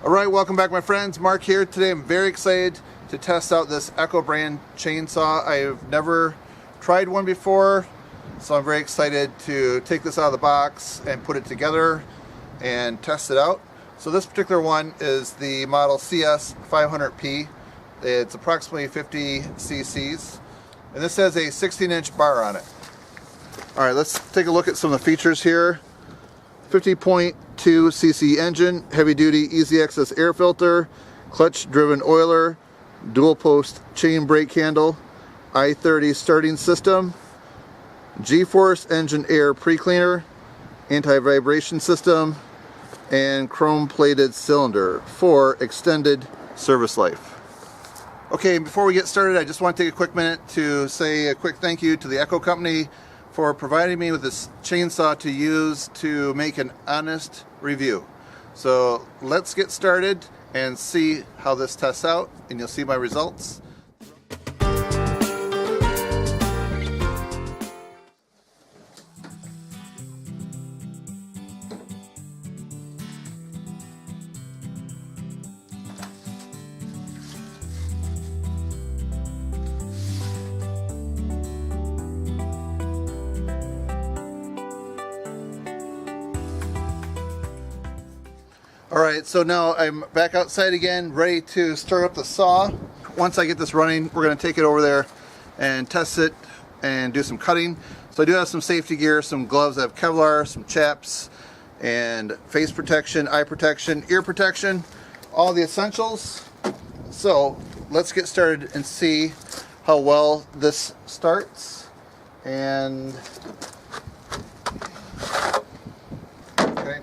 Alright, welcome back my friends. Mark here. Today I'm very excited to test out this Echo brand chainsaw. I've never tried one before, so I'm very excited to take this out of the box and put it together and test it out. So this particular one is the model CS500P. It's approximately 50 cc's, and this has a 16-inch bar on it. Alright, let's take a look at some of the features here. 50.2 cc engine, heavy duty easy access air filter, clutch driven oiler, dual post chain brake handle, I-30 starting system, G-force engine air pre-cleaner, anti-vibration system, and chrome plated cylinder for extended service life. Okay, before we get started, I just want to take a quick minute to say a quick thank you to the Echo company for providing me with this chainsaw to use to make an honest review. So let's get started and see how this tests out, and you'll see my results. Alright, so now I'm back outside again, ready to start up the saw. Once I get this running, we're going to take it over there and test it and do some cutting. So I do have some safety gear, some gloves that have Kevlar, some chaps, and face protection, eye protection, ear protection, all the essentials. So let's get started and see how well this starts. And okay.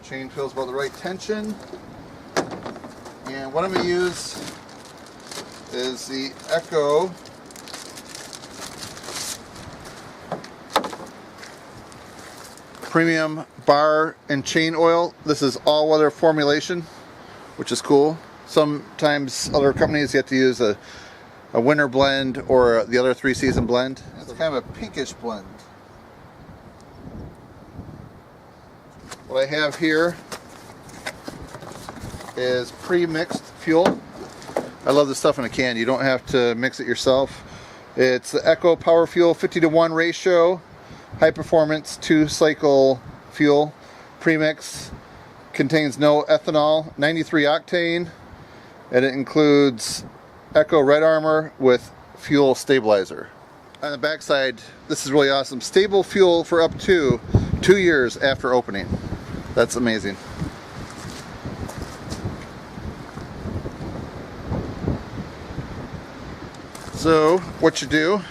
Chain feels about the right tension, and what I'm going to use is the Echo premium bar and chain oil. This is all-weather formulation, which is cool. Sometimes other companies get to use a winter blend or the other 3-season blend. It's kind of a pinkish blend. What I have here is pre-mixed fuel. I love this stuff in a can. You don't have to mix it yourself. It's the Echo Power Fuel 50:1 ratio, high performance 2-cycle fuel. Premix, contains no ethanol, 93 octane, and it includes Echo Red Armor with fuel stabilizer. On the back side, this is really awesome. Stable fuel for up to 2 years after opening. That's amazing. So what you do,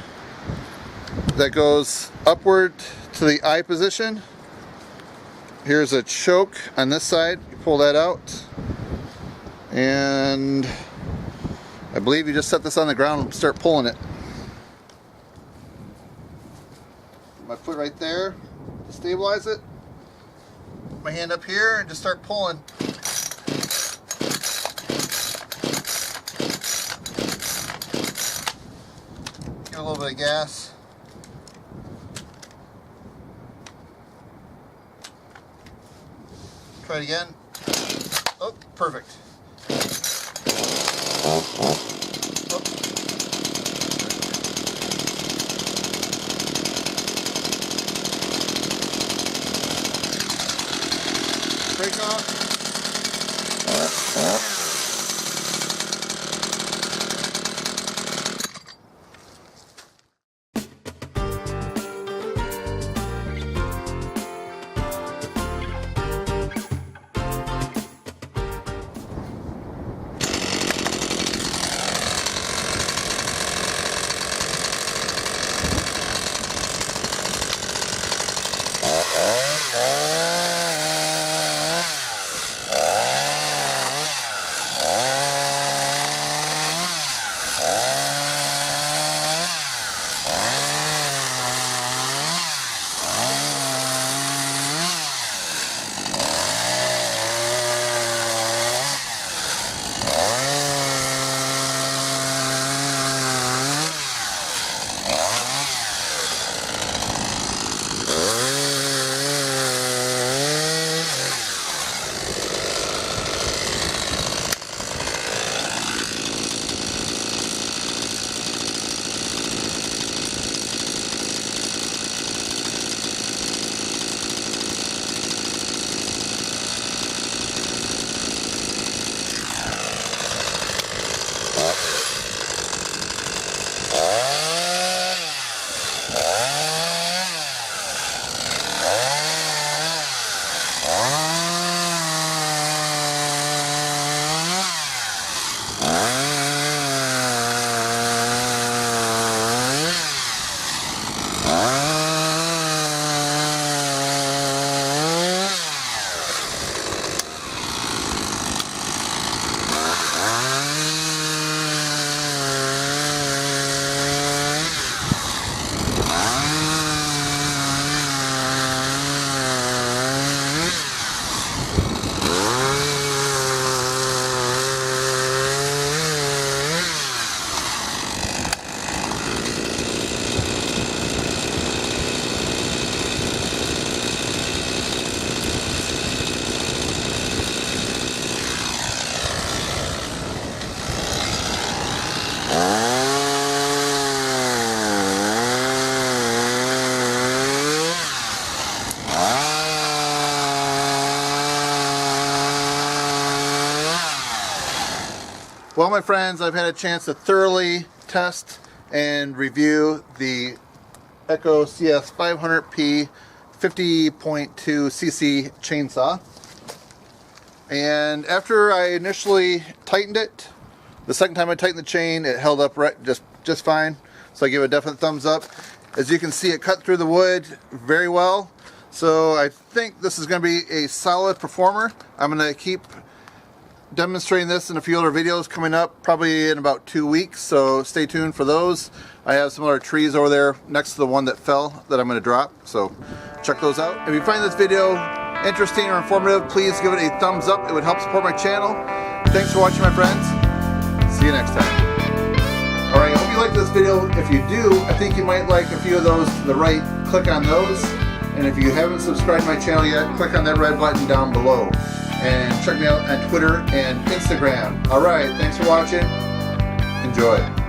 that goes upward to the eye position. Here's a choke on this side. You pull that out, and I believe you just set this on the ground and start pulling it. My foot right there to stabilize it. My hand up here and just start pulling. Give a little bit of gas. Try it again. Oh, perfect. Oh. Break off. Well, my friends, I've had a chance to thoroughly test and review the Echo CS 500P 50.2 cc chainsaw. And after I initially tightened it, the second time I tightened the chain, it held up just fine. So I give it a definite thumbs up. As you can see, it cut through the wood very well. So I think this is going to be a solid performer. I'm going to keep demonstrating this in a few other videos coming up, probably in about 2 weeks, so stay tuned for those. I have some other trees over there next to the one that fell that I'm going to drop, so check those out. If you find this video interesting or informative, please give it a thumbs up. It would help support my channel. Thanks for watching, my friends. See you next time. Alright, I hope you liked this video. If you do, I think you might like a few of those to the right. Click on those. And if you haven't subscribed to my channel yet, click on that red button down below. And check me out on Twitter and Instagram. Alright, thanks for watching. Enjoy.